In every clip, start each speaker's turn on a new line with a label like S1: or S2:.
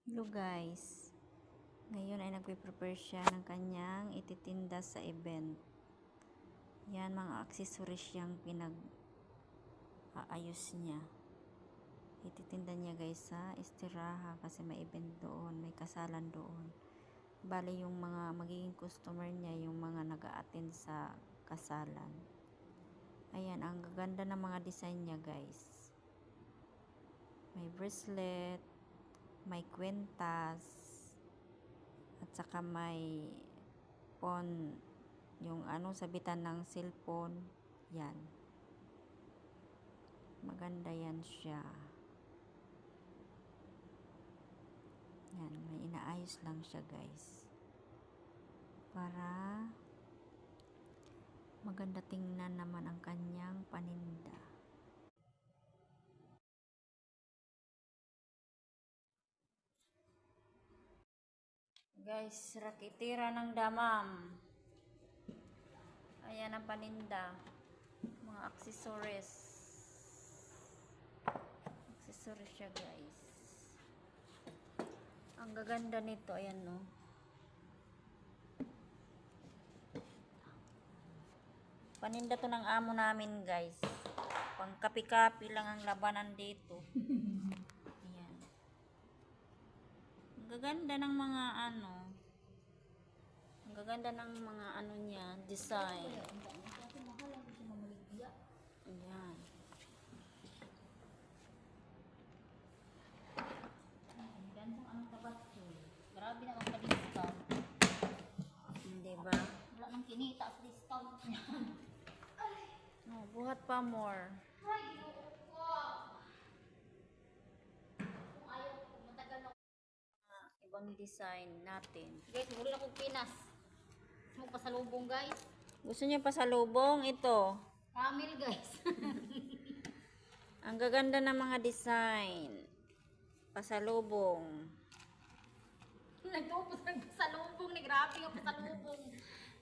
S1: Hello guys, ngayon ay nagpe-prepare siya ng kanyang ititinda sa event. Yan, mga accessories yung pinag-aayos niya. Ititinda niya guys sa Estiraha kasi may event doon, may kasalan doon. Bali yung mga magiging customer niya, yung mga nag-a-attend sa kasalan. Ayan, ang gaganda ng mga design niya guys. May bracelet, may kwentas, at saka may phone, yung sabitan ng cellphone. Yan, maganda yan siya. Yan, may inaayos lang siya guys para maganda tingnan naman ang kanyang paninda. Guys, rakitira ng damam. Ayan ang paninda. Mga accessories. Accessories siya guys. Ang gaganda nito. Ayan no. Paninda to ng amo namin guys. Pang kapi-kapi lang ang labanan dito. Ayan. Ang gaganda ng mga ang gaganda ng mga niya, design. Ayan.
S2: Grabe na magpa-discount.
S1: Hindi ba?
S2: Wala nang kinita sa discount niya.
S1: Oh, buhat pa more.
S2: Kung ayaw, matagal na.
S1: Ibang design natin.
S2: Guys, muli na kong Pinas. Mo pasalubong guys.
S1: Gusto niyo pa sa lubong? Ito.
S2: Camel guys.
S1: Ang gaganda ng mga design. Pasalubong.
S2: Nagtupos ng pasalubong ni grabe yung pasalubong.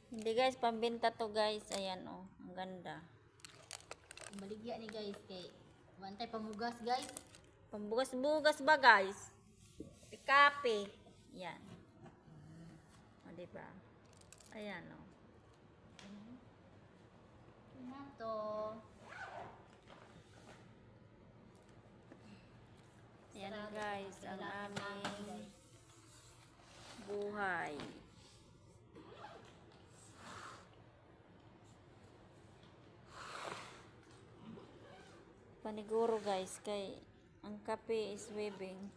S1: Hindi guys, pambenta to guys. Ayan oh, ang ganda.
S2: Baligya ni guys kay bantay pamugas guys.
S1: Pambugas-bugas ba guys? Kape. Yan. O diba? Ayan oh.
S2: Na to.
S1: Ayan guys, ang aming buhay. Paniguro guys, kay ang kape is waving.